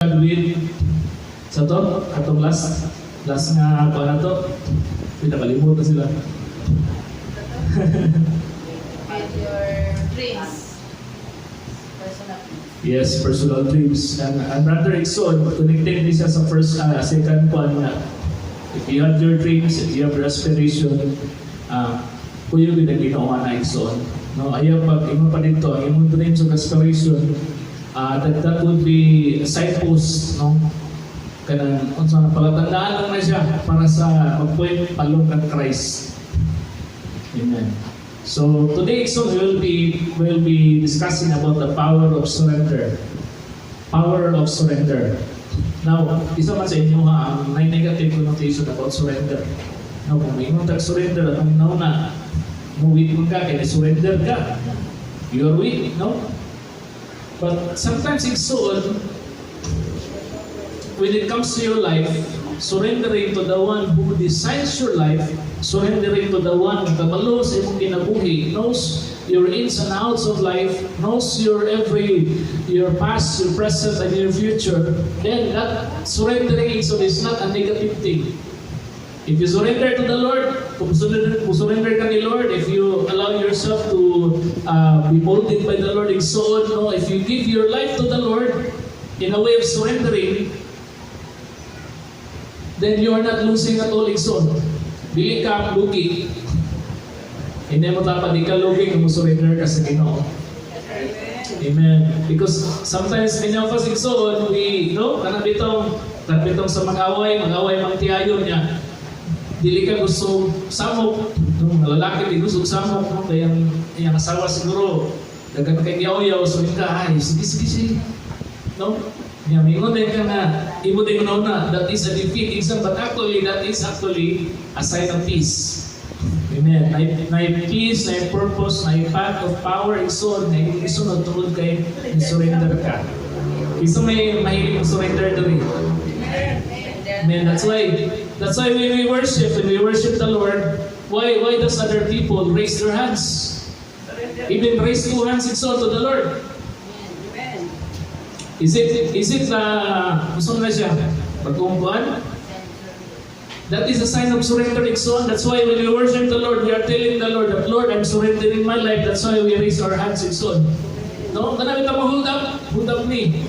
God with sa to, atong last nga pa na to. Pinakalimutan sila. With your dreams. Personal. Yes, personal dreams. And Brother Exxon, connected din siya sa second one na if you have your dreams, if you have your aspiration, kuyo din ang ginawa na Exxon. No, ayaw pag imo pa dito, ang imong dreams and aspiration, that would be a signpost, no? Kanang unsa palatandaan lang na siya para sa pag-point palong kang Christ. Amen. So today, so we'll be discussing about the power of surrender. Power of surrender. Now, isa man sa inyo ang may negative connotation about surrender. Now, kung may inong tag-surrender at ang nauna, weak mo ka, kaya surrender ka. You're weak, no? But sometimes it's so, when it comes to your life, surrendering to the one who designs your life, surrendering to the one who kabalo sa imong kinabuhi, knows your ins and outs of life, knows your past, your present, and your future, then that surrendering so is not a negative thing. If you surrender to the Lord, kung surrender ka ni Lord, if you allow yourself to be molded by the Lord and so on, no? If you give your life to the Lord in a way of surrendering, then you are not losing at all Exxon. Bili ka ang lugi. Hindi mo dapat di ka lugi kung surrender ka sa Ginoo. Amen. Because sometimes many of us Exxon, we, no? Kanabitong sa mag-away mang tiyayon niya. Dili ka gusto samok. No? Lalaki di gusto samok. No? Kaya yung asawa siguro, dagan kay yaw-yaw, so ka, ay, sige. No? Yeah, mingon din ka na, imo din na, that is a defeat, but actually, that is actually a sign of peace. Amen. Na peace, na purpose, na path of power, isun, na isunod tungod kay surrender ka. Isa may mahilig surrender doon. Amen. That's why when we worship the Lord, why does other people raise their hands? Even raise two hands isun to the Lord. Is it gusto na siya? Pagkumpuan? That is a sign of surrender, Exxon. That's why when we worship the Lord, we are telling the Lord that, Lord, I'm surrendering my life. That's why we raise our hands, Exxon. No? Kanami ka hold up ni.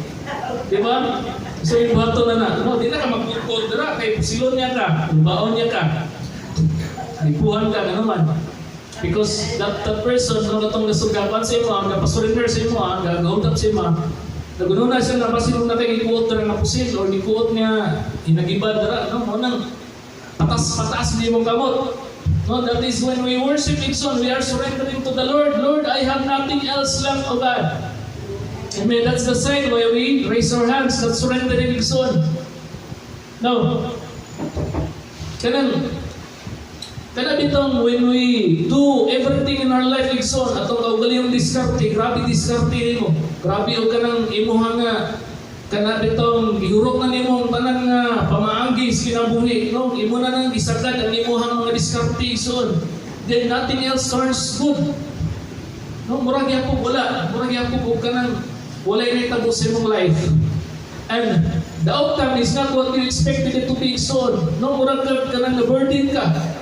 Diba? So yung bato na. No, di na ka mag-hold na. Kay silon niya ka. Baon niya ka. Ipuhan ka na naman. Because that person, no, katong nasugapan sa imo, napasurrender sa imo, gag-hold up sa imo, nagununa siya na basilong na kayo ikuot na nga pusil o ikuot niya hinagibad na no? Nang patas niya mong kamot. No? That is when we worship Exxon, we are surrendering to the Lord. Lord, I have nothing else left, O God. Amen. That's the sign why we raise our hands, that's surrendering Exxon. Now, Kana bitong when we do everything in our life Exxon, atong kaugalingong diskarte, grabe diskarte nimo. Grabe og kanang imuha nga kana bitong gihurok na nimo tanan nga pamaanggis kinabuhi, no? Imo na nang gisagad ang imuhang mga diskarte Exxon. Then nothing else turns good. No, murag gyapon wala. Murag gyapon og kanang walay na tabo sa imong life. And the outcome is not what you expected it to be Exxon. No, murag kanang na-burden ka.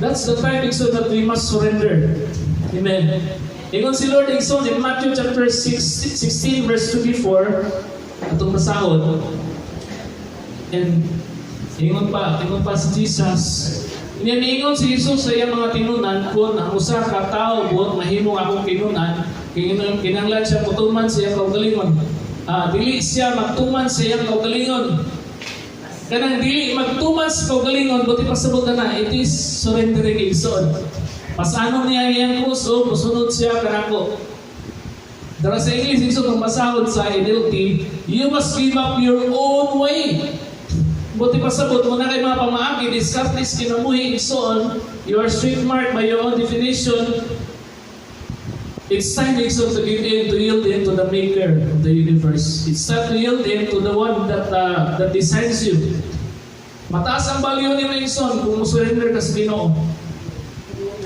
That's the time, Exxon, that we must surrender. Amen. Ingon si Lord Exxon in Matthew chapter 16 verse 24, atong masahod. And ingon pa si Jesus. Ingon si Jesus sa iyang mga tinunan, kung ang usa ka tao buot mahimong akong tinunan, kinanglan siya putuman sa iyang kaugalingon. Dili siya magtuman sa iyang kaugalingon. Kanang dili magtumas ko galingon, buti pasabot na it is surrendering Exxon. Pasano niya iyang puso, musunod siya kanako. Dara sa English, Exxon, kung masahod sa NLT, you must give up your own way. Buti pasabot mo na kay mga pamaagi, diskartis kinamuhi Exxon, you are street marked by your own definition. It's time, Exxon, to give in, to yield in to the Maker of the universe. It's time to yield in to the one that designs you. Mataas ang value ni Exxon kung surrender ka sa Ginoo.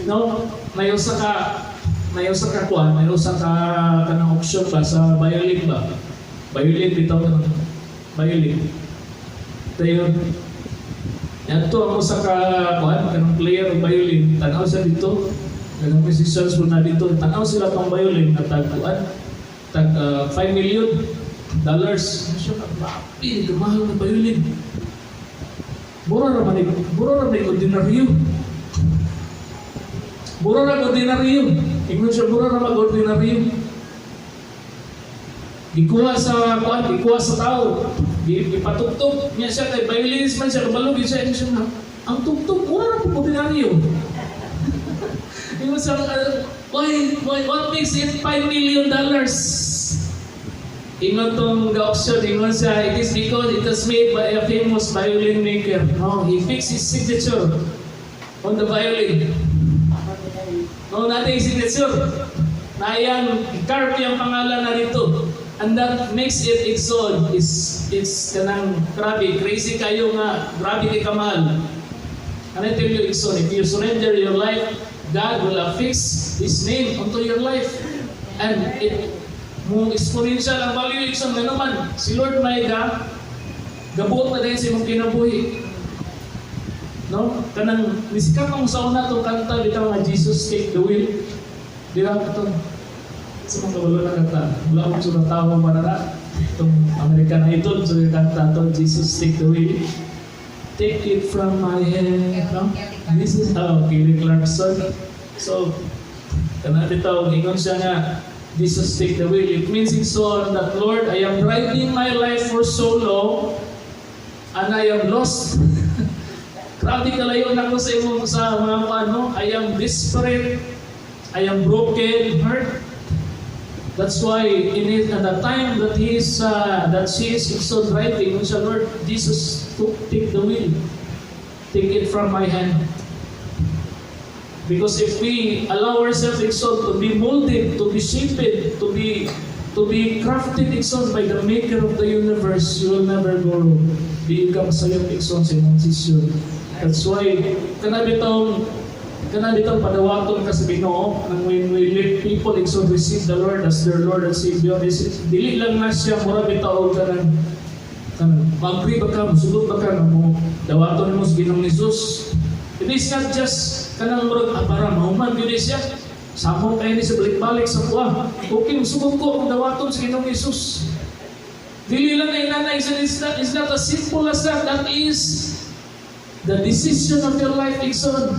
No? May usa ka kanang auction ba sa violin ba? Violin bitaw ka violin. Tayo, yan to ang usa ka kuan kanang player ng violin. Tanaw sa dito, kanang musicians mo na dito. Tanaw sila tong violin na tagkuan, tag $5 million. Siya ka, grabe, kamahal na violin. Mura naman ordinaryo. Mura na ordinaryo. Ingon siya, mura na mag-ordinaryo. Ikuha sa tao. Ipatugtog niya siya kay violinist man siya, kabalog siya na, ang tugtog, mura na po ordinaryo. Ingon siya, what makes it $5 million? Ingon tong ga-option, ingon siya, it is because it was made by a famous violin maker. No, he fixed his signature on the violin. No, natin yung signature. Na yan, carve yung pangalan na rito. And that makes it exalt. It's kanang grabe, crazy kayo nga, grabe kay kamahal. And I tell you, exalt, if you surrender your life, God will affix His name onto your life. And it mo exponential ang value exam na naman. Si Lord may gabuot na din sa imong kinabuhi. No? Kanang nisikat ang sa una itong kanta bitaw nga Jesus take the wheel. Di ba ito? Sa mga kabalo na kanta. Wala akong sunang tao manara. Itong American Idol, so yung kanta ito, Jesus take the wheel. Take it from my hand. No? This is Kelly Clarkson. So, kanang bitaw, ingon siya nga, Jesus take the wheel. It means it's so that, Lord, I am driving my life for so long and I am lost. Grabe kalayo na ko sa imong sa mga paano. I am desperate. I am broken, hurt. That's why in it, at the time that she is so driving, siya, Lord, Jesus take the wheel. Take it from my hand. Because if we allow ourselves to be molded, to be shaped, to be crafted by the Maker of the universe, you will never go wrong. Di ka masayang sa imong sisyon. That's why kanabitong padawaton ka sa Ginoo nang when we let people receive the Lord as their Lord and Savior. Dili lang na siya mura bitaw kanang mag-agree ba ka, musugod ba ka mo dawaton mo sa Ginoong Hesus. It is not just kanang murag para mahuman gyud siya. Samong kayo ni sa balik-balik sa kuha. Okay, musugod ko ang dawaton sa Ginoong Hesus. Dili lang na inanay, it's not as simple as that. That is the decision of your life, Ikson.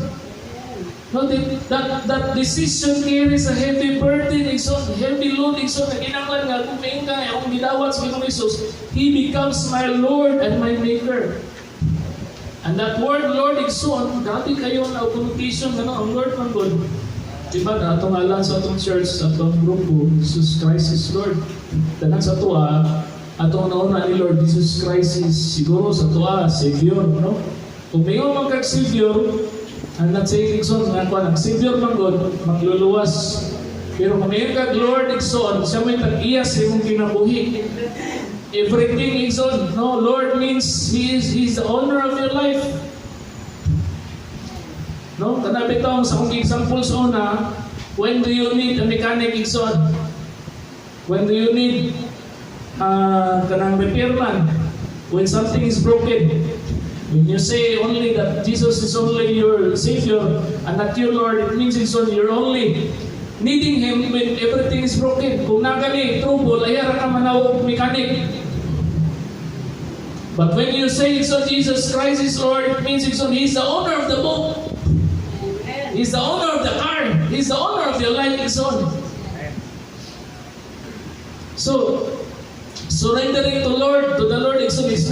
No, that decision carries a heavy burden, Ikson, heavy load, Ikson. Naginanglan nga, kung may ka, akong gidawat sa Ginoong Hesus, He becomes my Lord and my Maker. And that word, Lord, Ikson, dati kayo na connotation, ang Lord ng God. Diba, na itong alam sa itong church, sa itong grupo, Jesus Christ is Lord. Dalang sa tuwa, atong nauna ni Lord Jesus Christ is siguro sa tuwa, Savior, no? Kung may magkag-Savior, ang nagsaying Ikson, nga ko, nag-Savior man God, magluluwas. Pero kung may kag-Lord Ikson, siya may tag-iya sa imong kinabuhi. Everything Ikson, no? Lord means He's the owner of your life. No? Kanabi itong sa kong example sa una, when do you need a mechanic Ikson? When do you need kanang repairman? When something is broken. When you say only that Jesus is only your Savior and not your Lord, it means Ikson, you're only needing Him when everything is broken. Kung nagani, trouble, ayara ka manawag mechanic. But when you say Ikson, Jesus Christ is Lord, it means Ikson, He's the owner of the boat. He's the owner of the car. He's the owner of your life, Ikson. So, surrendering to the Lord, Ikson, is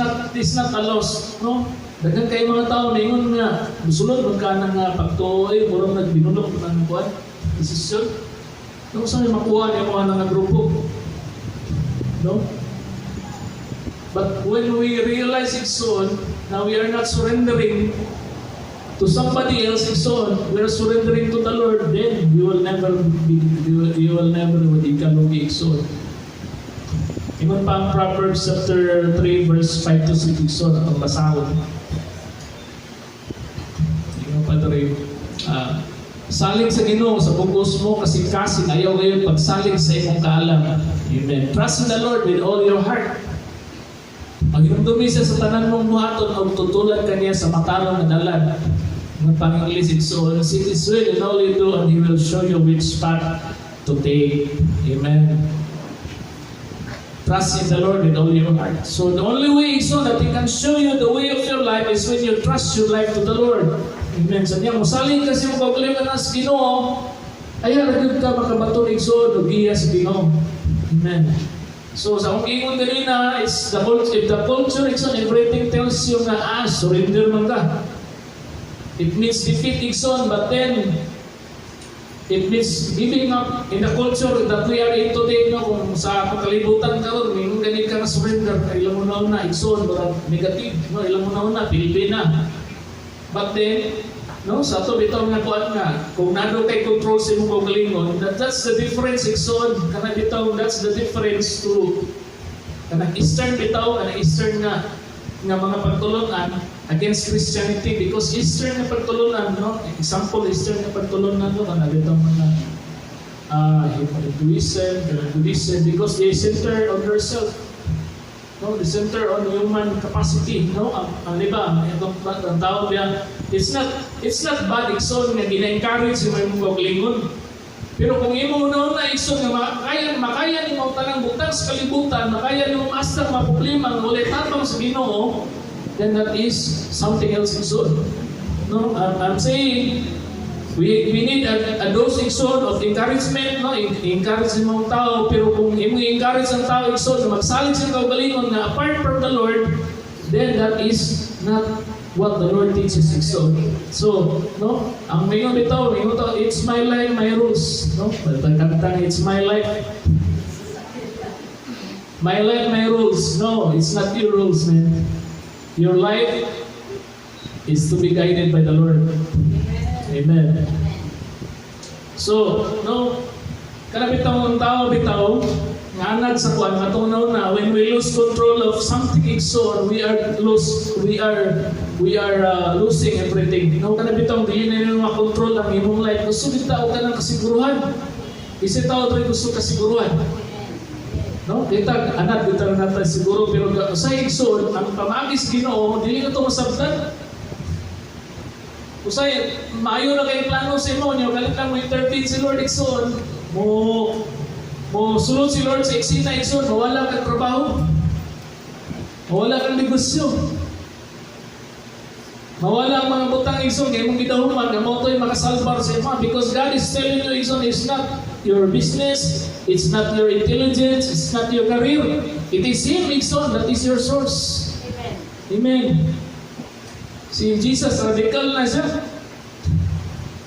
not a loss, no? Daghang kay mga tao ningon nga musulod magkana nga pagtuoy murang nagbinulok ng kuan desisyon. No sa makuha ni mga nga grupo. No? But when we realize it soon, now we are not surrendering to somebody else Ikson, we are surrendering to the Lord, then you will never ikalugi Ikson. Ingon pa ang Proverbs chapter 3 verse 5 to 6 Ikson ang basahon. Ingon pa rin, saling sa Ginoo sa bugos mo kasi ayaw ngayon pagsaling sa imong kaalam. Amen. Trust in the Lord with all your heart. Pag hinumdumi siya sa tanan mong buhaton, magtutulad kaniya sa matarong na dalan. Ng pang-English, so seek His will in all you do, and He will show you which path to take. Amen. Trust in the Lord with all your heart. So the only way so that He can show you the way of your life is when you trust your life to the Lord. Amen. Sa niya, musaling kasi yung pagkaliman na sa Ginoo, ayaw na ka makabato ng igsoon o giya sa Ginoo. Amen. So sa kung ingon ganina, it's the whole, if the culture igsoon, everything tells you na, surrender man ka. It means defeat igsoon, but then it means giving up in the culture that we are in today, no? Kung sa pagkalibutan ka ron, may ganit ka na surrender, ilang mo na igsoon, negative, no? Ilang mo na, Pilipina. But then, no, sa ito, bitaw nga kuan nga, kung nado kay control sa imong kaugalingon, that's the difference, igsoon, kana bitaw, that's the difference to, kana Eastern bitaw, kana Eastern nga mga pagtulunan against Christianity, because Eastern na pagtulunan, no? Example, Eastern na pagtulunan, no? Kana bitaw mga Buddhism, because they center on themselves. No, they center on human capacity, no? Ang diba, ang tawag niya, it's not bad igsoon nga gina-encourage yung mga kaugalingon. Pero kung imo na igsoon nga makaya ni mo tanang butang sa kalibutan, makaya ni mo master mga problema nga ulit tapang sa Ginoo, then that is something else igsoon. No, I'm saying we need a dose igsoon of encouragement, no? Encourage ng mga tao, pero kung imo encourage ang tao igsoon na magsalig sa kaugalingon nga apart from the Lord, then that is not what the Lord teaches igsoon. So, no, ang mayon bitaw, it's my life, my rules, no? Kantang it's my life. My life, my rules. No, it's not your rules, man. Your life is to be guided by the Lord. Amen. So, no, kana bitaw ang tao bitaw, nga anad sa kuan matunaw na when we lose control of something igsoon, we are losing everything. No, kana bitaw dili na nimo makontrol ang imong life. Gusto bitaw ka ng kasiguruhan. Isa tao diri gusto kasiguruhan. No, kita anad bitaw natin siguro, pero sa igsoon ang pamagis Ginoo dili na to masabtan. Usay, maayo na kayong plano sa imo niyo, galit lang mo entertain si Lord igsoon, mo sulod si Lord sa eksena igsoon, mawala kang trabaho, mawala kang negosyo, mawala ang mga butang igsoon, kaya mong gidahuman, na mo to'y makasalbar sa imo, because God is telling you igsoon, it's not your business, it's not your intelligence, it's not your career, it is Him igsoon, that is your source. Amen. Si Jesus, radical na siya.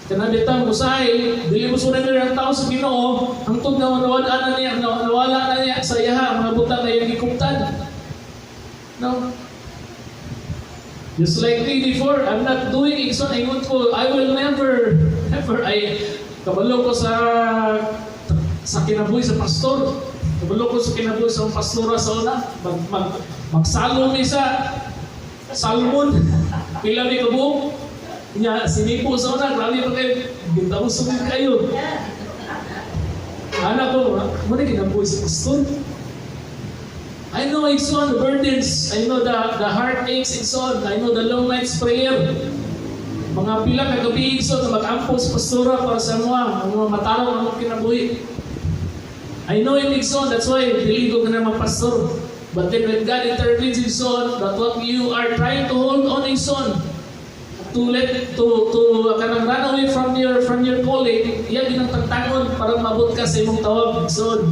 Kanabitang usay, dili mo surrender ang tao sa Ginoo, hangtod na nawala na niya sa iyaha, mga butang na yung ikuptan. No? Just like me before, I'm not doing igsoon, I will never, kabalo ko sa kinabuhi sa pastor, kabalo ko sa kinabuhi sa pastora sa una, magsalo mi sa salmon, pila may kabuok, niya sinipo sa una, grabe pa kayo, bintang sumit kayo. Anak ko, muna kinabuhi sa pastor. I know igsoon, the burdens, I know the heartaches igsoon, I know the long nights prayer. Mga pila kagabi igsoon na mag-ampo sa pastora para sa mga matarong ang mga kinabuhi. I know it igsoon, that's why diligo ka na mga pastor. But then when God intervenes in son, that what you are trying to hold on in son, to kanang run away from your calling, yan yung tagtangon para mabot ka sa imong tawag in son.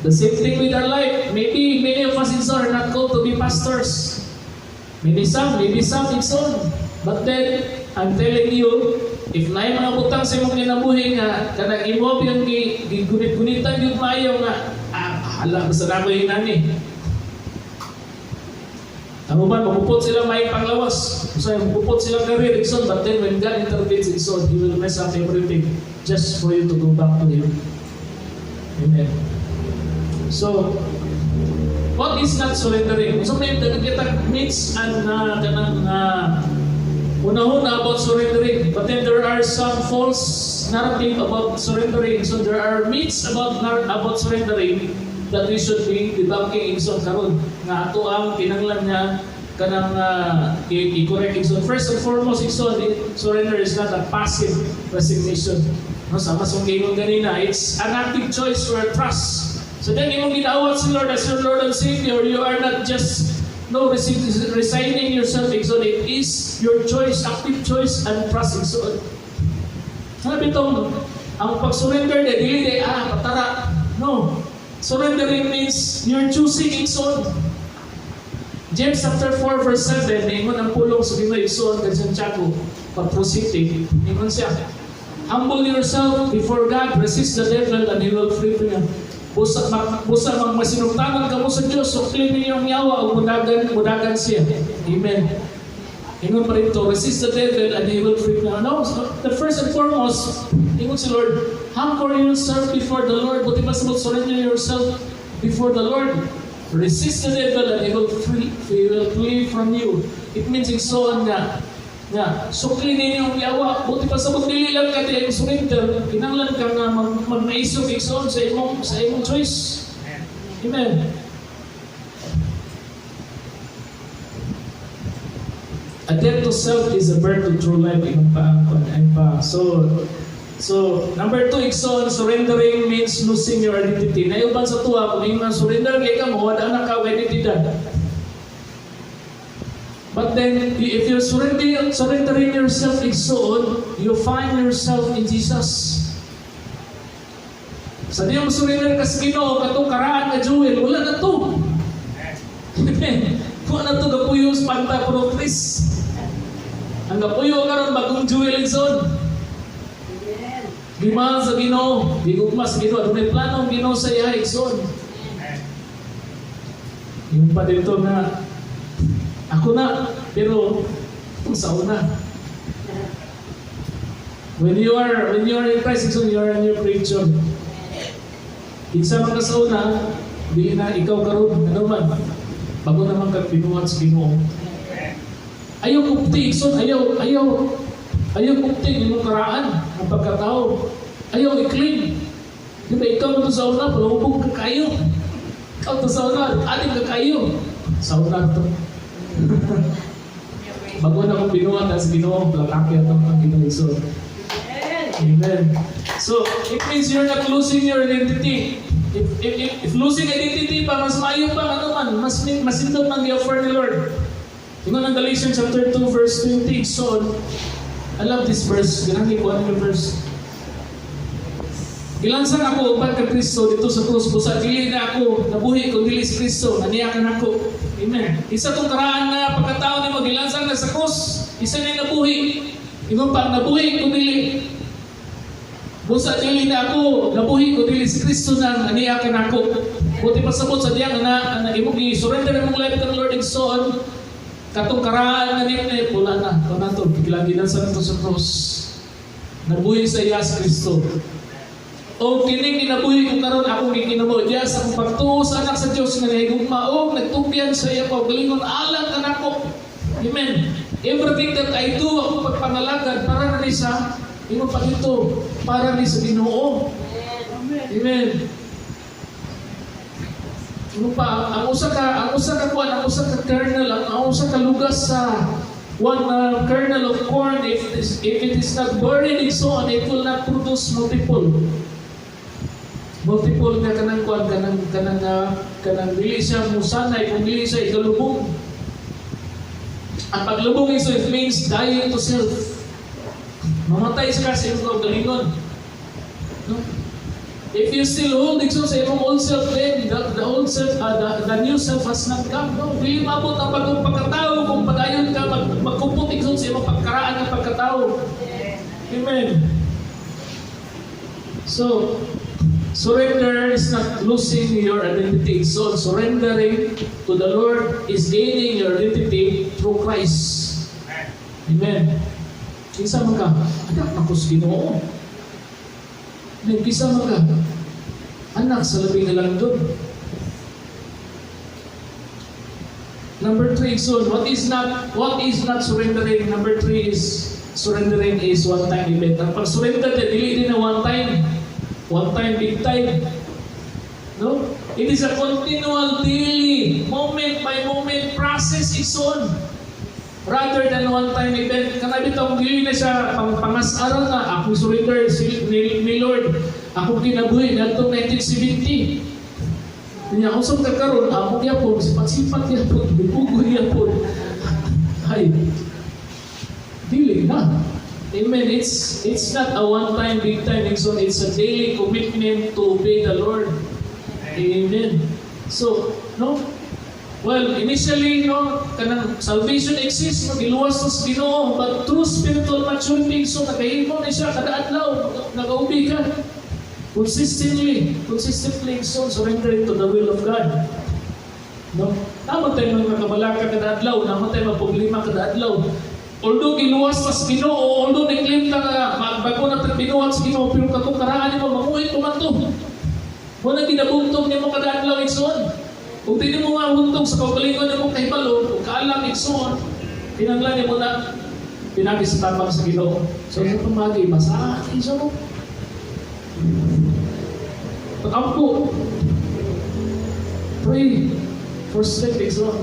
The same thing with our life. Maybe many of us in son are not called to be pastors. Maybe some in son. But then I'm telling you, if na yung mga butang sa imong kinabuhi nga kanang imo yung gigunit-gunitan yung maayo nga hala basta na ko yung nani. Ano ba, magpupot sila may panglawas. So, magpupot sila career, igsoon, but then when God intervenes igsoon, He will mess up everything just for you to go back to Him. Amen. So, what is not surrendering? So, may kita myths and una-una about surrendering, but then there are some false narrative about surrendering. So, there are myths about surrendering. that we should be debunking igsoon karon nga ato ang kinanglan nga kanang i-correct igsoon. First and foremost, igsoon, surrender is not a passive resignation. No, sama sa gingon ganina, it's an active choice or a trust. So then, imong ginaawat si Lord as your Lord and Savior, you are not just resigning yourself, igsoon. It is your choice, active choice and trust, igsoon. Sabi itong, ang pag-surrender na dili patara. No. Surrendering means you're choosing igsoon. James chapter 4 verse 7, ingon ang pulong sa Ginoo igsoon kay Santiago, pag-positive. Ingon siya, humble yourself before God, resist the devil and he will flee from you. Busa mang masinugtanan ka mo sa Diyos, sukli ninyong yawa o mudagan siya. Amen. Ingon pa rin ito, resist the devil and he will flee from you. No, the first and foremost, ingon si Lord, humble yourself before the Lord. Buti mas mo surrender yourself before the Lord. Resist the devil and he will flee from you. It means igsoon nga sukli ninyong yawa. Buti pa sa dili lang ka di surrender, kinanglan ka nga mag-naisog igsoon sa imong choice. Amen. A death to self is a birth to true life. So, number 2, igsoon, surrendering means losing your identity. Naiuban sa tuwa, kung yung surrender kay ka mo, wala na ka identidad. But then, if you're surrendering yourself igsoon, you find yourself in Jesus. Sa di mo surrender ka sa Ginoo, katong karaan ka Joel, wala na to. Wala na to, gapuyo sa panta pro Chris. Ang gapuyo karon bagong Joel igsoon. Gimahal sa Ginoo, gigugma sa Ginoo, may planong Ginoo sa iya igsoon. Yung pa dito na ako na, pero sa una. When you are in Christ, igsoon, you are a new creature. Isa man ka sa una, di na ikaw karon, ano man, bago naman ka pinuhat sa Ginoo. Ayaw kupti, igsoon, ayaw kupti yung karaan ang pagkatao. Ayaw i-claim. Di ba ikaw mo sa una, palubog ka kayo. Ikaw to sa una, ating ka kayo. Sa una to. Bago na kong binuhat as Ginoo, platake at ang Ginoo. Amen. So, it means you're not losing your identity. If losing identity pa, mas maayo pa, ano man, mas indot man i-offer ni Lord. Tingnan ang Galatians chapter 2 verse 20. So, I love this verse. Ganangin ko ang verse. Gilansang ako upat ka Kristo dito sa krus. Busa dili na ako nabuhi kung dili si Kristo. Naniyakan ako. Amen. Isa tong karaan na pagkatao ni mo gilansang na sa krus. Isa na nabuhi. Ibang pa nabuhi kung dili. Busa dili na ako nabuhi kung dili si Kristo na naniyakan ako. Buti pasabot sa diyan na imong i-surrender imong life kang Lord and Son. Katong karaan na nipne, pula na. Ito na ito, biglang sa ito sa cross. Nabuhi sa iya si Kristo. O kining kinabuhi ko karon akong gikinamo. Diyas akong pagtuo sa anak sa Diyos nga nahigugma. O nagtugyan sa iya paggalingon. Alang ka na ko. Amen. Everything that I do, ako pagpangalagan para na ni sa imo pa dito. Para ni sa Ginoo. Amen. Ano pa, ang usa ka kernel, ang usa ka lugas sa one kernel of corn, if it is not buried in so on, it will not produce multiple na kanang kuan, kanang dili siya musanay, kung dili siya ikalubong. Ang paglubong iso, it means dying to self. Mamatay ka sa iyong galingon. No? If you still hold igsoon sa imong old self, then the old self, the new self has not come. No, dili mabot ang bagong pagkatao kung padayon ka magkumpot igsoon sa imong pagkaraan ng pagkatao. Amen. So, surrender is not losing your identity. So, surrendering to the Lord is gaining your identity through Christ. Amen. Kinsa man ka, anak na kus Ginoo. Nagkisa mga anak sa labing na lang doon. Number 3, so what is not surrendering? Number 3 is surrendering is one-time event. Ang pag-surrender, dili din na one time, big time. No? It is a continual, daily, moment by moment process igsoon. Rather than one-time event, kanabi itong dili na siya pangas-aral na ako surrender ni Lord. Ako kinabuhi na itong 1970. Kanya ako sa kakaroon, ako yapon, sipat-sipat yapon, bipugoy yapon. Ay, dili na. Amen. It's not a one-time, big-time exon. It's a daily commitment to obey the Lord. Amen. So, no? Well, initially, no, kanang salvation exists, magiluwas sa Ginoo, but through spiritual maturity, so nakahimo na siya kada adlaw, nag-obey ka. Consistently, so surrendering to the will of God. No? Naman tayo nakabalaka kada adlaw, naman tayo maproblema kada adlaw. Although giluwas sa Ginoo, although na-claim ka na bago na binuhat sa Ginoo, pero katong karaan mo, mamuhay tumanto. Muna ginabugtog niyo mo kada adlaw, igsoon. Kung hindi mo nga huntog sa kaugalingon niyo mo kahibalo, kung kaalang igsoon, pinanglan niyo mo na pinagis sa tapang sa Ginoo. So, sa pamagi, basahan, igsoon. Pag-ampo, pray for strength, igsoon.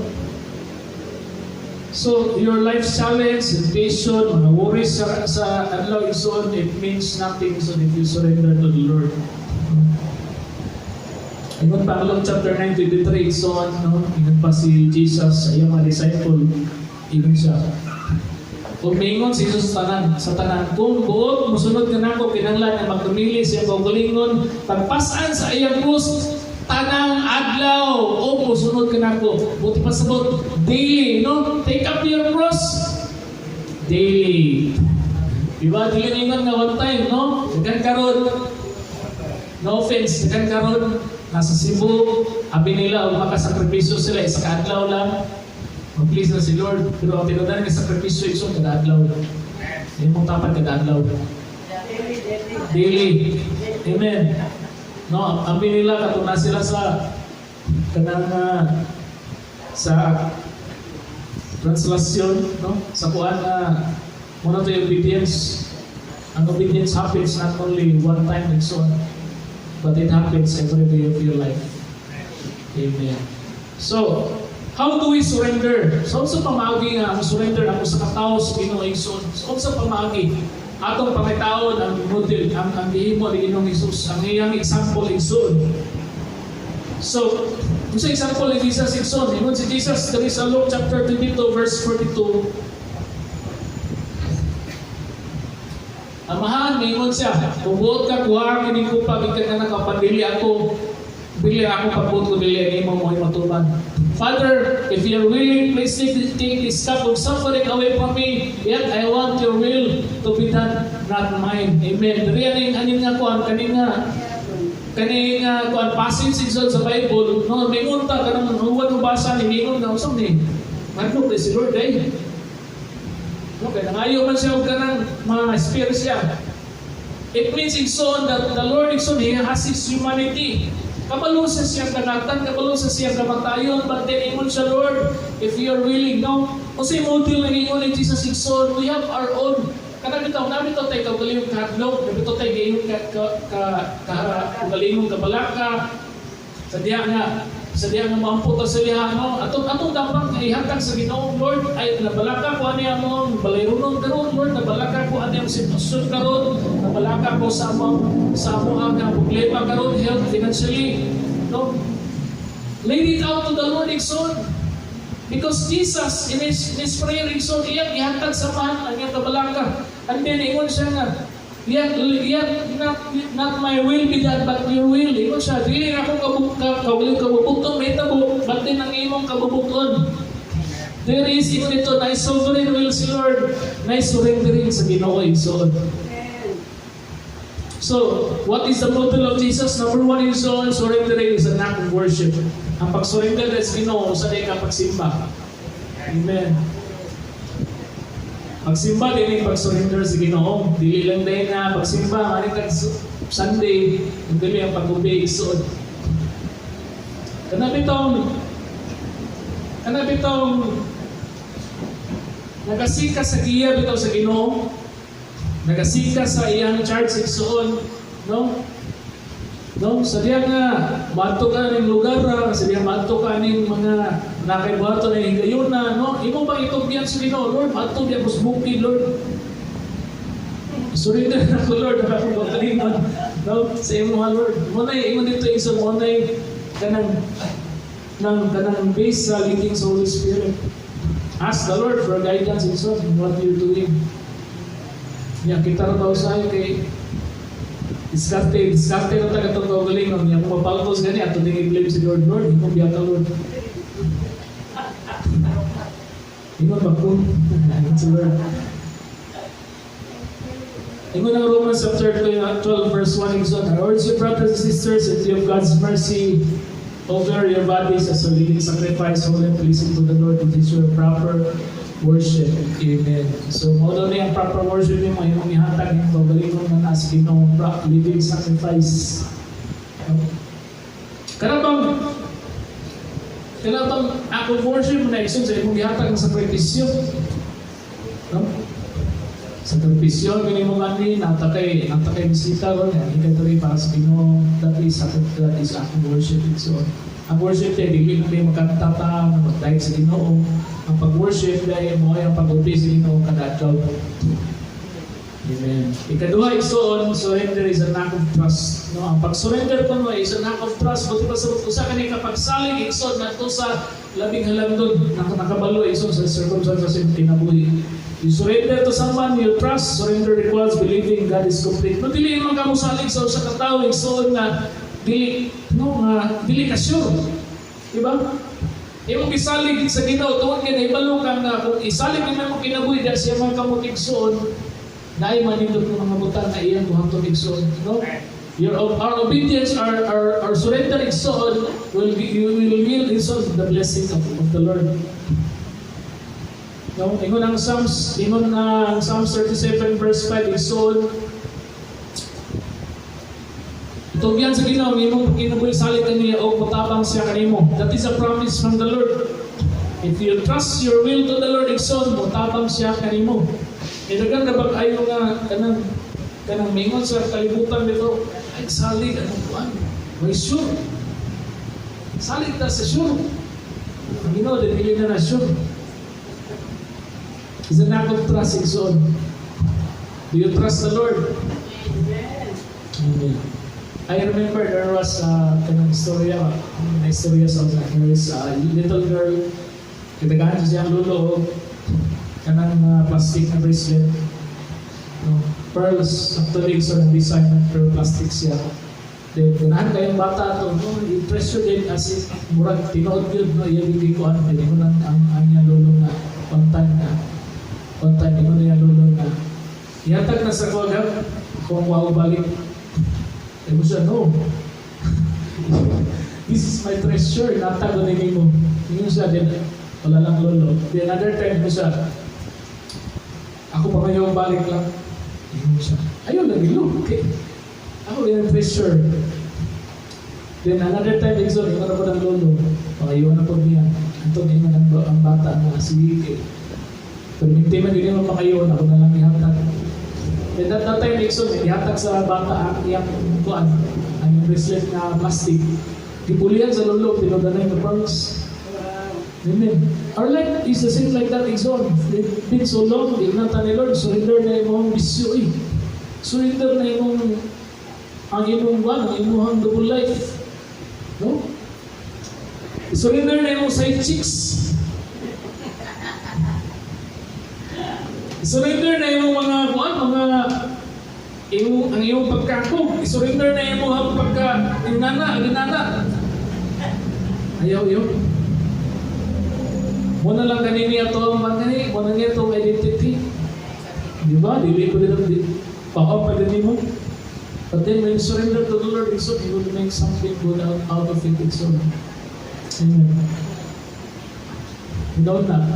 So, your life's challenge, temptation, mga worries sa adlaw, igsoon, it means nothing so if you surrender to the Lord. Ingon pa along chapter 9:23, so no, ingon pa si Jesus sa iyang mga disciple, ingon siya. Kung mingon si Jesus sa tanan, kung buot musunod ka nako kinahanglan na magdumili sa iyang kaugalingon, pagpasan sa iyang krus, tanang adlaw o musunod ka nako. Buti pa sabot daily, no? Take up your cross daily. Diba? Dili ningon nga one time, no? Dagan karon. No offense, dagan karon. Nasa Cebu, abi nila o makasakripisyo sila, isa kaadlaw lang. Mag-please na si Lord. Pero ang tinudan ng sakripisyo, isong kada-adlaw. Hindi mong tapat kada-adlaw. Daily. Amen. No, abi nila, katuna sila sa kanang sa translasyon, no? Sa kuan na muna to yung obedience. Ang obedience happens not only one time and so on, but it happens every day of your life. Amen. So, how do we surrender? So, sa pamagi nga, ang surrender ako sa katao sa Ginoo Igsoon. So, sa pamagi, atong pangitaon ang model, ang gihimo ni Ginoong Jesus, ang iyang example Igsoon. So, kung sa example ni Jesus Igsoon, ingon si Jesus, dali sa Luke chapter 22, verse 42, amahan, mingon siya, bubuot ka kuha, kining ko pa, bigyan ka na kapandili ako, bili ako pagbuot ko, bili ang imo mo ay matuban. Father, if you're willing, please take this cup of suffering away from me, yet I want your will to be done, not mine. Amen. Dari aning nga kuhan, kaning kuhan, passage sa Bible, no, mingon ta, kanang huwag ubasa ni mingon na, usang ni, manok si Lord, eh. Okay, nangayo man siya huwag ka ng mga spirit siya. It means Igsoon that the Lord Igsoon, He has His humanity. Kabalo sa siyang kanatan, kabalo sa siyang kamatayon, but then ingon siya, Lord, if you're willing, no? Kasi model na ingon ni Jesus Igsoon, we have our own. Kanang bitaw, namin ito tayo kaugalingong kahadlok, namin ito tayo gayong kaugalingong kabalaka, sa diya nga maamputa sa liha, no? Atong dapat ihatag sa Ginoo, Lord, ay nabalaka ko ani among balayrunon karon, Lord, nabalaka ko ani ang sitwasyon karon, nabalaka ko sa among nga problema karon, health, financially, no? Lay it out to the Lord, Igsoon. Because Jesus, in his prayer, Igsoon, iyang ihatag sa man ang iyang kabalaka. And then, ingon siya nga, Yet not my will be done, but your will. Ingon siya, dili ako kabubuton, may tabo, but din ang imong kabubuton. There is, ingon ito, na sovereign will si Lord, na surrendering sa Ginoo Igsoon. So, what is the model of Jesus? Number one is surrendering is an act of worship. Ang pag-surrender sa Ginoo, sa day ka pagsimba. Amen. Pagsimba din yung pag-surrender sa Ginoo. Dili lang dahil na pagsimba, manikag Sunday, hindi ang pag-obey Igsoon. Kanabitong nagasika sa iya bitaw sa Ginoo, nagasika sa iyang church Igsoon, no? No, sadya nga maadto ka ning lugar, sadya maadto ka ning mga nakaibato na higayuna, no? Imo bang itugyan sa Ginoo, Lord, maadto diya sa bukid, Lord. Surrender na ko, Lord, na akong pagkalingon, no? Sa imo, Lord. Munay, imo dito isa munay kanang base sa leading sa Holy Spirit. Ask the Lord for guidance in what you're doing. Yan, kita na daw sa'yo kay diskarte na taga itong kaugalingon. Yan, kung mapaltos gani, ato din i-blame si Lord. Lord, hindi mo biya ka, Lord. Hindi mo bako. Si Lord. Ingon ang Romans chapter 12 verse 1 exhort, I urge you brothers and sisters in view of God's mercy, offer your bodies as a living sacrifice, holy and pleasing to the Lord, which is your proper worship. Amen. So, maulo na yung proper worship yung mga imong ihatag yung pagalingon na nasa Ginoo, living sacrifice. Kanabang ako worship na isun sa imong ihatag ng sakripisyo. No? Sakripisyo, ganyan mo gani, natakay bisita ko, ikay tuloy para sa Ginoo, that is akong worship. So, ang worship ay dili na kayo magkantata, magdahil sa Ginoo. Ang pag-worship ay mo ay ang pag-obey sa Ginoo kada adlaw. Amen. Ikaduha, isuon, surrender is an act of trust. No, ang pag-surrender po mo is an act of trust. Buti pa sa usa kani kapag salig isuon nato sa labing halangdon, nakabalo isuon sa circumstances sa kinabuhi. You surrender to someone you trust. Surrender requires believing God is complete. No, dili man kamo salig sa usa ka tawo isuon na dili ka sure. Diba? Imong isalig sa Ginoo tuod kay nahibalo ka nga kung isalig man mo kinabuhi dahil siya man kamo tigsuon, dahil manindot ng mga butang na iyang buhaton igsoon. No? Our obedience, our surrender igsoon you will yield igsoon the blessings of the Lord. No? Ingon ang Psalms 37 verse 5 igsoon. Tugyan sa Ginoo, imong kinabuhi salig kaniya o matabang siya kanimo. That is a promise from the Lord. If you trust your will to the Lord igsoon, matabang siya kanimo. Dagan na bag-ayo nga kanang mingon sa kalibutan nito, ay salig anong kuan? May sure. Salig ta sa sure. Ang Ginoo dili na sure. Is an act of trust igsoon. Do you trust the Lord? Amen. I remember there was kanang istorya sa there is a little girl, kitagahan siya ang lulo, kanang plastic na bracelet, no, pearls, actually so ng design ng pearl plastic siya. Then, ganahan kayong bata ito, no, i-treasure din as if murag tinood yun, no, iya hindi ko ano, hindi mo lang ang niya lulo na one time, hindi mo na niya lulo na ihatag na sa kogab, kung wow balik. Emo siya, no. This is my treasure. Natago na mo. Ngayon siya, din, wala lang lolo. Then another time ko siya, ako pa ngayon balik lang. Ngayon siya, ayun, lagi lo. Okay. Ako yung treasure. Then another time, Exxon, yung ano po ng lolo. Pangayon na po niya. Ito na ang bata na si Wiki. Pero hindi man din yung pangayon, ako na lang ihatag. Then that time, Exxon, ihatag sa bata ang iyang kuan, ang bracelet na plastic. Dipulihan sa lolo, pinodanay na pearls. Amen. Our life is the same like that, Exxon. It's been so long, inatan ni Lord, surrender na imong bisyo eh. Surrender na imong ang imong double life. No? Surrender na imong side chicks. Surrender na imong mga ang iyong pagkakog. Surrender na imong ginana. Ayaw yun. Muna lang kanini ato ang magani, muna niya itong identity. Di ba? Dili ko din pa-up pa din mo. But then when you surrender to the Lord, it's so you will make something good out of it. It's so. Amen. Without that.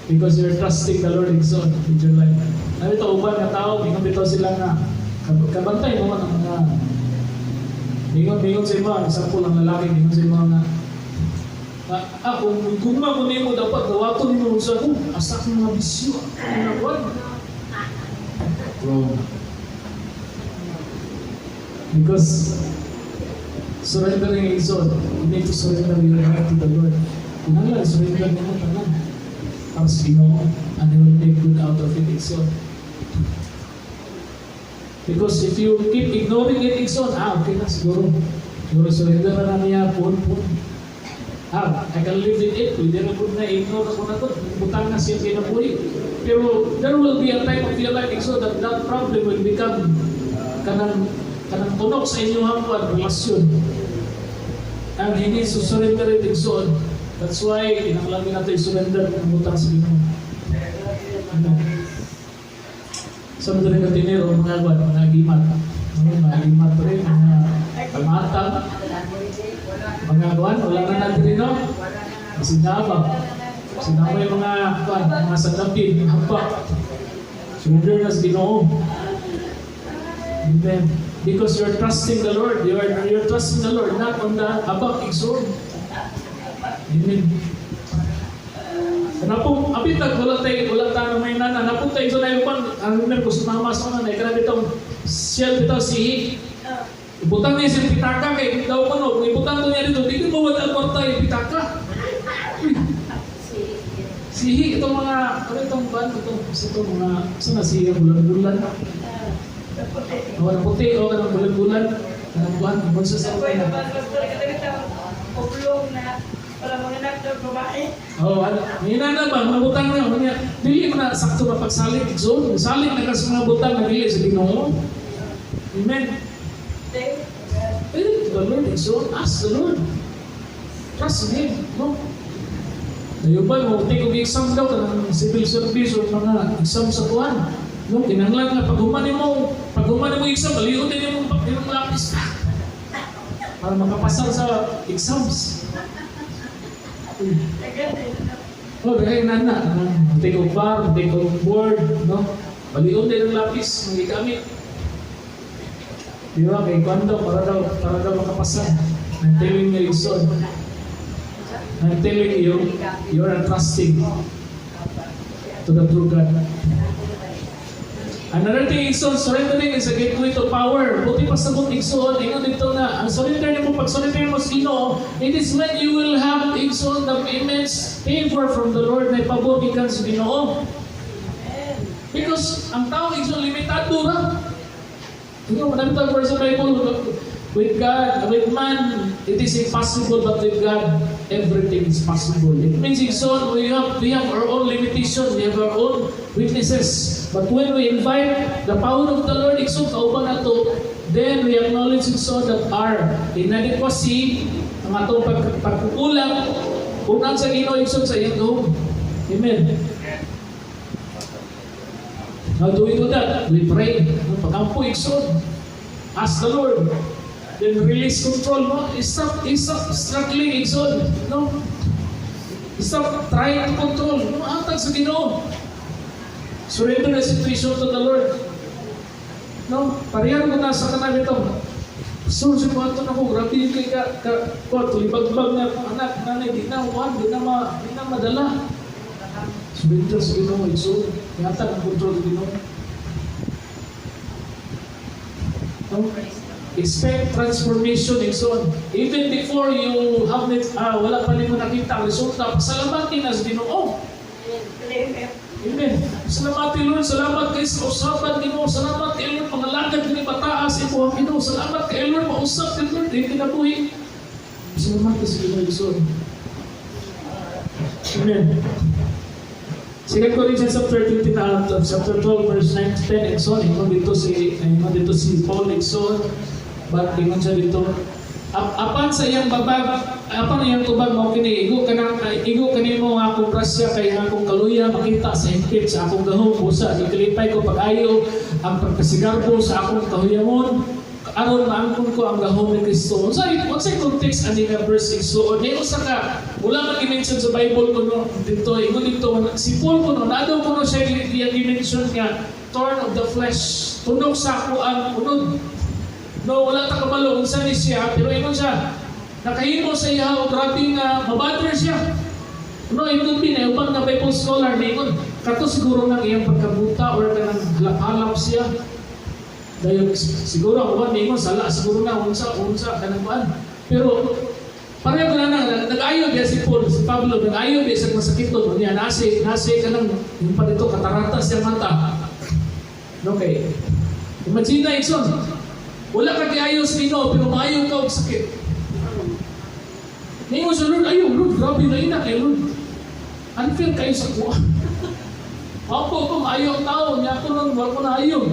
Because you're trusting the Lord Exxon with your life. Narito, uban na tao, mingon sila nga, kabantay mo ang mga, mingon sa iba, example ng lalaki, mingon sa iba nga, kung mamunin mo dapat, gawaton mo sa asak ng mga bisyo, Because surrendering is all. You need to surrender your heart to the Lord. Kung lang, surrender mo mo tanan. Para sa Ginoo, and He will make good out of it, it's all. Because if you keep ignoring it, it's all, okay na siguro. Siguro surrender na niya, pun. I can live with it. Pwede na po na ignore ako na to. Butang na siya kinabuhi. Pero there will be a time of your life so that that problem will become kanang tunok sa inyong hangpan, relasyon. And He needs to surrender it in soul. That's why kinakailangan natin surrender ng butang sa Ginoo. Sa mga rin natinero, mga agimat. Mga agimat pa rin, mga kamatang. Mga kuwan, wala na natin rin, no? Sinabang. Sinabang yung mga sandapin, hampak. Surrender na sa Ginoo. Amen. Because you're trusting the Lord. You're trusting the Lord, not on the abak exhort. Amen. Napong, apitag, wala tayo may nana. Napong tayo na yung ang ko sumama sa mga na, itong siya bitaw sihi. Ibutang niya si pitaka kay daw ko no. Kung ibutang ko niya dito, di ko mawad ang kwarta yung pitaka. Sihi, itong mga, ano itong ban, itong mga, saan na sihi ang bulan-bulan? O, ang puti, o, ang bulan-bulan. Ang buwan, kung sa Ako yung oblong na para mga anak na babae. Hina na ba, mga butang na, dili mo na sakto na pagsalit, so, salit na kasi mga butang na dili sa Ginoo. Amen. Pwede to the Lord, so, ask the Lord. Trust Him, no? Nayuban mo, take of exam daw, ng civil service o mga exam sa kuwan. No, kinanglan nga, pag humanin mo exam, baliutin yung lapis. Para makapasal sa exams. Dahil nana, take of bar, take of board, no? Baliutin yung lapis, magigamit. Di ba, kay kwando, para daw makapasal. I'm telling you, son. I'm telling you, you're trusting to the true God. Another thing, Igsoon, surrendering is a gateway to power. Buti pa sa buti, Igsoon, ingon dito na, ang surrender mo, pag surrender mo sa Ginoo, it is when you will have, Igsoon, the immense favor from the Lord na ipabubigan sa Ginoo. Because ang tao, Igsoon, limitado na. Madami tayo sa Bible, with God, with man, it is impossible, but with God, everything is possible. It means, Igsoon, we have our own limitations, we have our own weaknesses. But when we invite the power of the Lord, Igsoon, kauban na to, then we acknowledge, Igsoon, that our inadequacy, ang atong pagkukulang, unang sa Ginoo, Igsoon, sa iyang gawin. Amen. How do we do that? We pray. Pagkampo, Igsoon, ask the Lord. Then release control mo. Stop struggling, Igsoon. No? Stop trying to control. Atag sa Ginoo. Surrender the situation to the Lord. No? Parihan ko na sa kanal ito. So, si Pato na ko, grabe yung kay tulibag-bag na anak, nanay, di na madala. Surrender sa Ginoo, Igsoon. Atag ang control sa Ginoo. No? Expect transformation, Igsoon. Even before you have it, wala pa rin mo nakita ang resulta, salamatin na sa Ginoo. Amen. Salamatin, Lord. Salamat kay sa usapan Ginoo. Salamat kay Lord. Pangalagad kini mataas imo ang Ginoo. Salamat kay Lord. Mausap kay Lord. Hindi kinabuhi. Salamat kay sa Ginoo, Igsoon. Amen. 2 Corinthians chapter 12 verse 9 to 10, Igsoon. Ingon dito si Paul, Igsoon. But ingon siya dito, apan sa iyang tubag mo kini, igo kanimo nga akong grasya kay akong kaluya makita sa higpit sa akong gahom usa gikalipay ko pag-ayo ang pagkasigarbo sa akong kahuyamon aron maangkon ko ang gahom ni Kristo. Unsay context ani nga verse 6? So ni usa ka wala man gi-mention sa Bible kuno dito ingon dito si Paul kuno nadaw kuno siya gi-mention nga thorn of the flesh, tunog sa ako ang unod. No, wala ta kabalo unsa ni siya, pero ingon siya, nakahimo sa iya o grabe nga mabother siya. No, ingon din ay ubang na Bible scholar ni ingon, kato siguro nang iyang pagkabuta or kanang halap siya. Dahil siguro ako ba, may mo, sala, siguro na, unsa, kanang kuan. Pero, pareho na nag-ayo biya si Paul, si Pablo, nag-ayo biya sa masakiton, niya, nasi ka ng, yung pa dito, katarata siya mata. Okay. Imagine na, Ikson, wala ka kiayos nino, pero maayo ka og sakit. Ngayon sa Lord, ayaw, Lord, grabe na ina kay Lord. Unfair kayo sa kuha. Ako ko, maayo ang tao, niya ako nang wala ko na ayaw.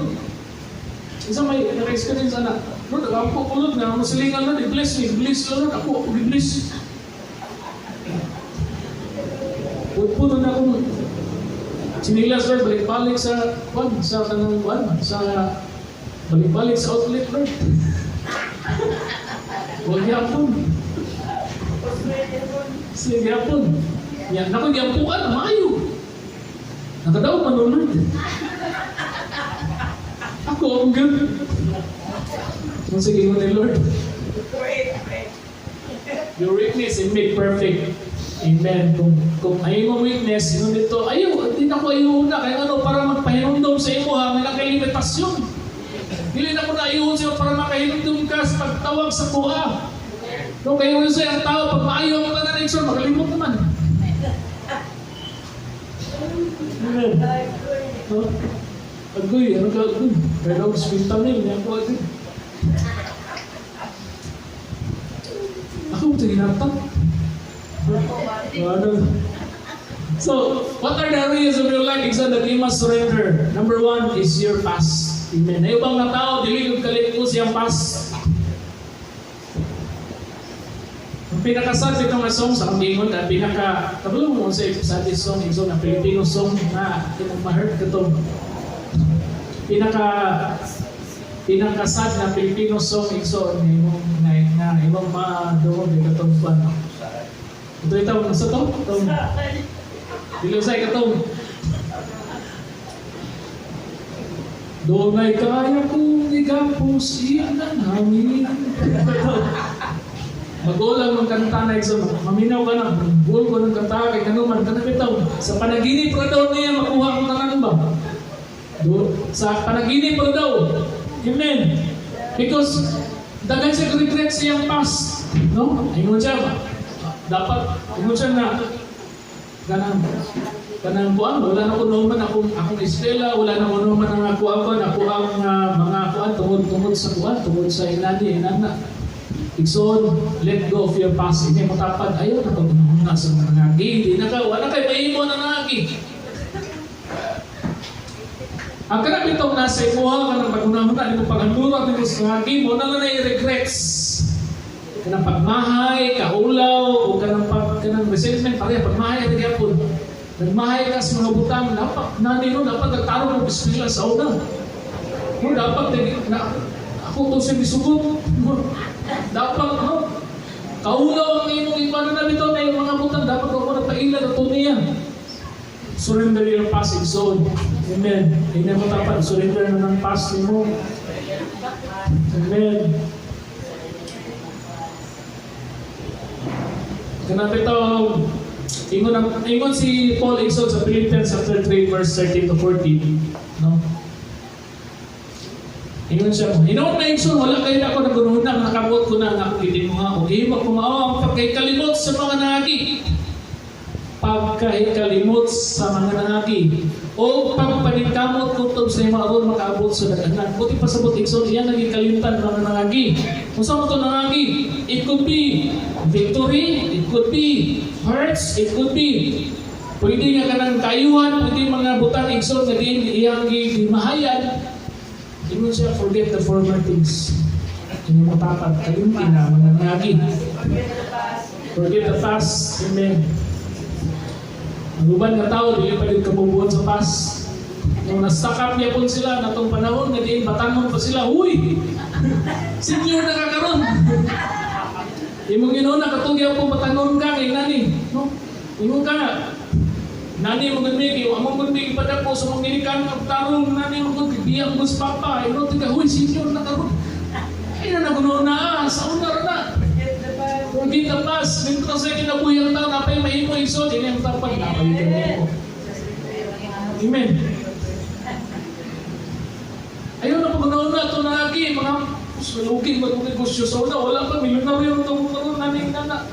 Isa may experience na, Lord, ako ko Lord, na masilingan Lord, i-bless me, bless Lord, ako i-bless. Puno na akong sinilas Lord, balik-balik sa kanang balik-balik sa outlet Lord. Huwag yapon. Sige yapon. Yan, naku yapuan, maayo. Nakadaw pa Lord. Ako ang good. Sige mo ni Lord. Your weakness is made perfect. Amen. Kung ayaw mo weakness, yun dito, ayaw, hindi na ko ayaw na. Kaya ano, para magpahinumdum sa imo ha, may nakalimitasyon. Hindi na ko na ayaw siya para makahinumdum ka sa pagtawag sa kuha. No, kaya yun siya ang tao, pag maayaw mo na na-reaction, makalimot naman. Amen. No? Agoy, ano ka agoy? Kaya daw, spintamil, niya ko agoy. Ako ito ginatap. So, what are the areas of your life that you must surrender? Number one is your past. Amen. Ayaw bang na tao, diligod kalit po siyang past. Ang pinakasad itong na song sa Kamingon, na kabulong mo sa sad song, yung na Filipino song na ma-heard ka itong pinakasad na Filipino song, yung na ibang ma-doon, yung katong pan. Ito ito, nasa ito? Dilusay ka ito. Doon ay kaya kong igapos iyan hangin. Mag-ulang ng kanta na ito. Maminaw ka na. Buol ko ng kanta kay kanuman. Kanang ito. Sa panaginip ka daw niya makuha ang tanan ba? Sa panaginip ka daw. Amen. Because dagan siya regret siyang past. No? Ayun siya ba? Dapat, kung siya na kanang kuan, wala na ko naman akong estela, wala na ko naman ang ako ang mga kuan, tungod sa kuan, tungod sa inana. Ikson, let go of your past. Hindi mo tapad, ayaw na pag-ununa sa mga nagi. Hindi na ka, wala kayo mahimo na nagi. Ang kanang itong nasa imuha, kanang pag-ununa, hindi mo pag-andura, hindi mo sa nagi, mo na lang na-regrets. Kanang pagmahay, kaulaw, o kanang resentment, pareha, pagmahay, hindi yapon. Nagmahay ka sa mga butang, dapat, dapat nagtarong ng bismillah sa una. No, dapat, ako ito siya bisugot. Dapat, kaulaw ang imong ipanan na bito na yung mga butang, dapat ako nagpailan at niya. Surrender your passing zone. Amen. Hindi mo dapat, surrender na ng passing mo. Amen. Kanang ito, ingon si Paul Ikson sa Philippians chapter 3 verse 13 to 14. No? Ingon siya, hinoon na Ikson, wala kayo na ako nagunuhunan, nakabot ko na ang akong itimuha. O himag kumao ang pagkaikalimot sa mga nangagi. Pagkaikalimot sa mga nangagi. O pagpaningkamot kung sa mga aron makaabot sa naganan. Buti pasabot Ikson, iyan naging kalimtan ng mga nangagi. Kung saan ito nangagi? It could be victory, it could be hurts, it could be pwede nga kanang kayuhan, pwede mga butang Ikson na din iyang gimahayan. Ingon siya, forget the former things. Hindi mo tapat, kalimti na mga nangagi. Forget the past. Amen. Ang uban nga tao, di pa rin kabubuan sa past. Nung nastakap niya po sila, natong panahon, nga diin batangon pa sila, huy! Senior na kakaroon! Imong ginuna, katugyaw po batangon ka kay nani. No? Imong ka nga, nani mo gandmig, among gandmig ipadak po sa mga nginikan, tarong nani mo gandmig, biyang mo sa papa, ino tiga, huy, senior na karoon. Ay na nagununa, sa una na. Forget the past, nito sa kinabuyang tao, napay mahimo iso, hindi ang tapad, napay mo. Amen. Ayaw na pag-una, na ito na lagi, mga luging mag-negosyo sa una, wala pa, milyonaryo ito kung karoon namin nana.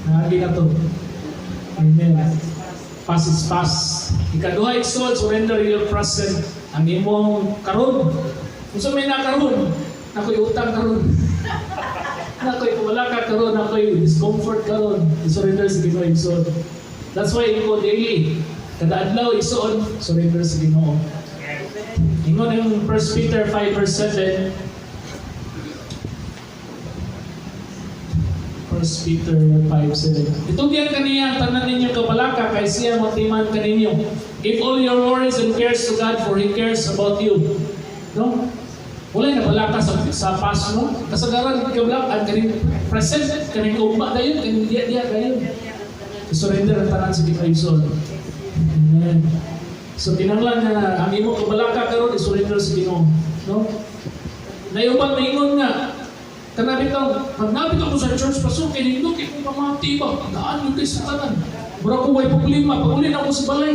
Lagi na ito. Amen. Pass is pass. Ikaduha igsoon, surrender your present. Ang imong karon. Kung sa may nakaroon, ako'y utang karon. Ako'y wala ka karon, ako'y discomfort karon. Surrender sa Ginoo igsoon. That's why imo daily. Kada adlaw igsoon, surrender sa Ginoo. Ingon yung 1 Peter 5 verse 7. 1 Peter 5:7. Itugyan kaniya tanan ninyo kabalaka kay siya matiman kaninyo. Give all your worries and cares to God for He cares about you. No? Wala na balaka sa past mo. Kasagaran kabalakan kanin present kanin ugma dayon kanin dia dayon. Surrender ang tanan sa Ginoo. Amen. So kinahanglan na ang imo kabalaka karon i-surrender sa Ginoo, no? Nayuban maingon nga kana bitaw, pag nabitaw ko sa church pasukin, hindi ko pamati ba? Daan yung kay sa tanan. Mura ko may problema, pag ulin ako sa balay.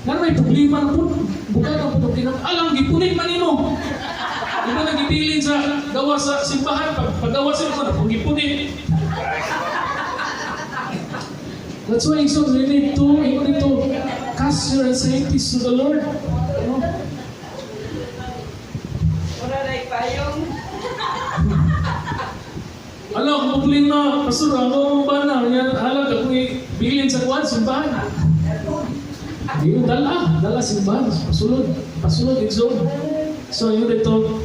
Nga may problema na po. Bukan ako po alam, gipunin man imo. Di ba nagipilin sa gawa sa simbahan? Pag gawa sila ko na, kung gipunin. That's why so we need to cast your anxieties to the Lord. You know? Wala na ipayong. Ano, problema, pastor, ano ba na? Halag ako bilin sa kuwan, simbahan. Yung dala simbahan, pasulod, exalt. So yun ito,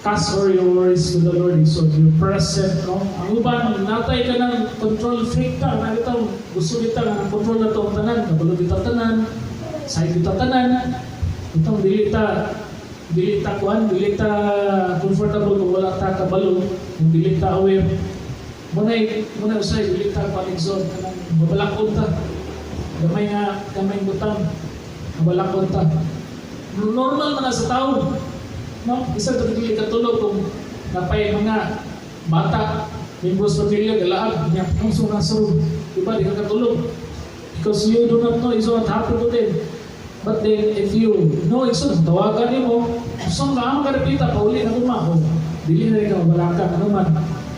cast all your worries to the Lord, exalt. You're present, no? Ang uban, natay ka ng control freak ka, nakita mo, gusto kita nga ng control na ito ang tanan, kabalo kita tanan, side kita tanan, itong dilita kuhan, dilita comfortable kung wala ta kabalo, kung dilita aware. Muna usay, dilita paligzon, babalakon ta. Gamay butang, babalakon ta. Normal man na sa tao. No? Isa ito pili katulog kung napay mga bata, membros pamilya, galaag, niya, ang sunasarog. Diba, di ka katulog. Because you do not know, it's what happened to them. But then, if you know it's so, tawagan mo, saan ka ang karapita, pauli na kumako. Dili na rin ka, wala ka, ano man.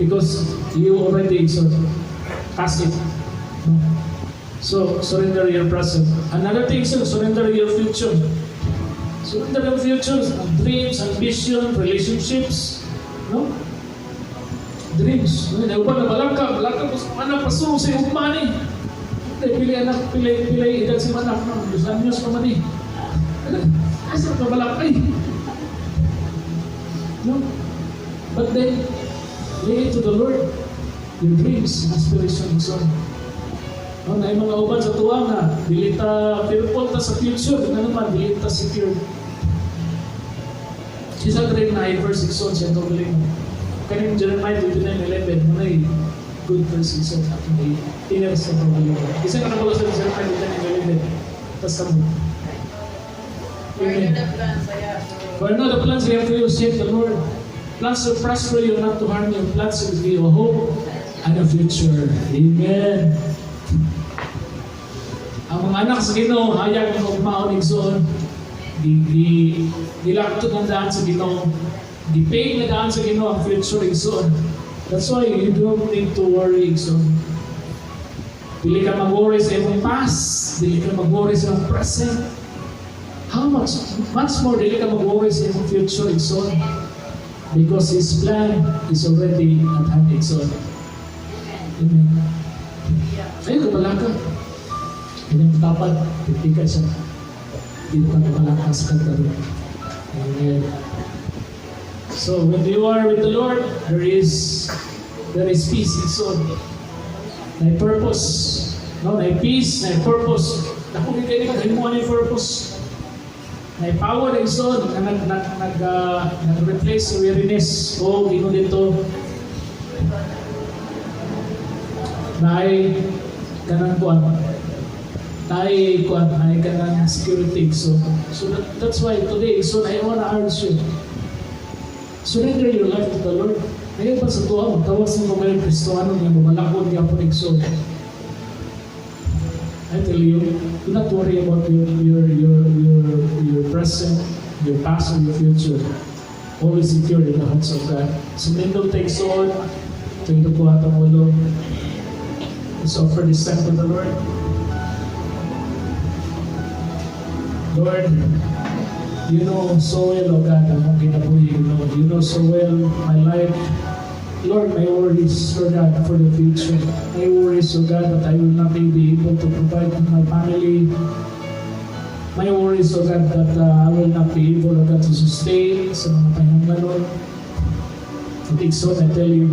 Because you already so cast it. So, surrender your present. Another thing, so, surrender your future. Surrender your future, dreams, ambition, relationships. No? Dreams. Nauban na balaka, anak pasunong sa iyong mani. Pili edad si manak, no? 2 anyos pa man eh. Asa ka balakay? No? But then, lay it to the Lord. Your dreams, aspirations, so. No, na yung mga uban sa tuwa na, dilita, pinupon ta sa future, na naman, dilita secure. Isa ka rin na verse 6 siya ito galing. Kanin Jeremiah 29:11, muna good verse 6 at may tiners sa pagaling. Isa ka na pala sa Jeremiah 29:11. Tapos kami. Amen. For no the plans we have for you, said the Lord. Plans to prosper you, not to harm you. Plans to give you a hope and a future. Amen. Ang mga anak sa Ginoo, hayag ng ugmaon igsoon. Dilakto ng daan sa Ginoo. Di-pay na daan sa Ginoo ang future igsoon. That's why you don't need to worry igsoon. Dili ka mag-worry sa iyong past. Dili ka mag-worry sa iyong present. How much more dili ka mag-worry sa iyong future igsoon. Because His plan is already at hand igsoon. Amen. Ayun, kabalaka. Kanyang dapat, titigay siya. Dito ka kapalakas ka karoon. Amen. So, when you are with the Lord, there is peace in soul. May purpose. No, may peace, may purpose. Naku, hindi ka himuan yung purpose. May power in soul na nag-replace sa weariness. O, gino dito. May kanang kuwan. Ay kanang security. So that's why today, so I want to urge you. Surrender your life to the Lord. Ngayon pa sa tuwa, magtawag sa mga Kristoano niya, mamalakot niya po nagso. I tell you, do not worry about your present, your past or your future, always secure in the hands of God. Sumindong takes on, ito po atong ulo. Let's offer this time to the Lord. Lord, you know so well, O God, ang kinabuhi. You know so well my life. Lord, my worries, Lord God, for the future. My worries, O God, that I will not be able to provide to my family. My worries, O God, that I will not be able, O God, to sustain sa mga panahon. So I tell you,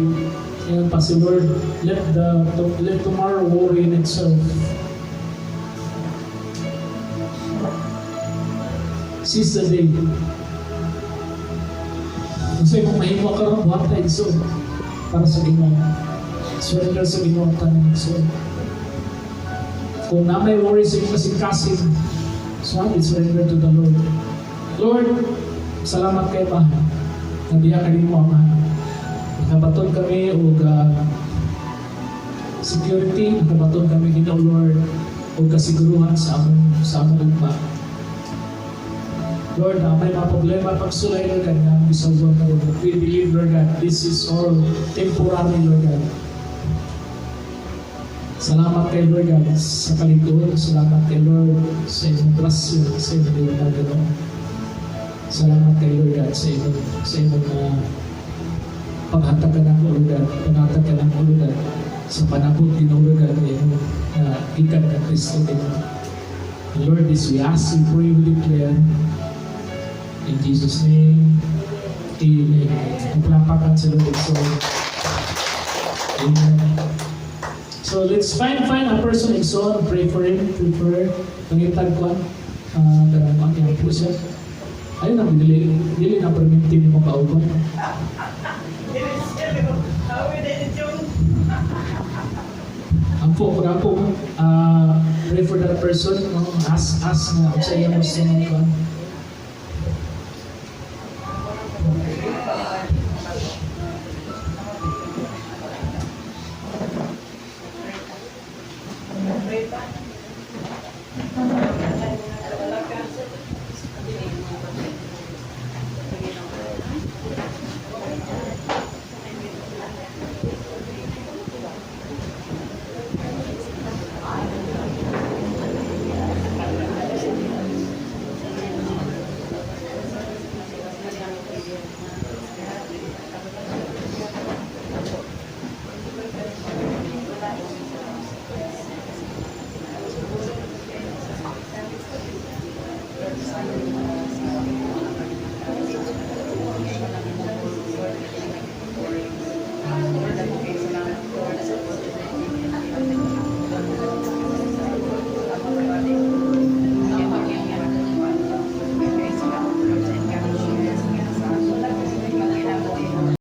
yan pa si Lord, let tomorrow worry in itself. Seize the day. Kasi kung mahiwa ka rin, buhat tayo so para sa Ginoo. Surrender sa Ginoo ang tanong so. Kung na may worries yung kasing-kasing, so I surrender to the Lord. Lord, salamat kay Bahan. Nabiya ka rin mo, Ama. Nakabaton kami o security, nakabaton kami Ginoo, Lord, o kasiguruhan sa among ugma. Lord, may mga problema pagsulay, Lord God, na bisalwa ka, Lord. We believe, Lord God, this is all temporary, Lord God. Salamat kay Lord God sa kalituhan. Salamat kay Lord sa inyong grasya, sa inyong nagano. Salamat kay Lord God sa inyong paghatag ka ng Lord God, paghatag ka ng Lord God sa panabot din Lord God na ikan ka Kristo din. Lord, this we ask, we pray, we declare. In Jesus' name, Amen. Magpalapakan sa Lord. So, Amen. So let's find a person in so pray for him, pray for her. Pangitag ko kanang ang po siya. Ayun ang dili na perminti ni mo kauban. Ampo pray for that person, ask na sa iya mo sa mga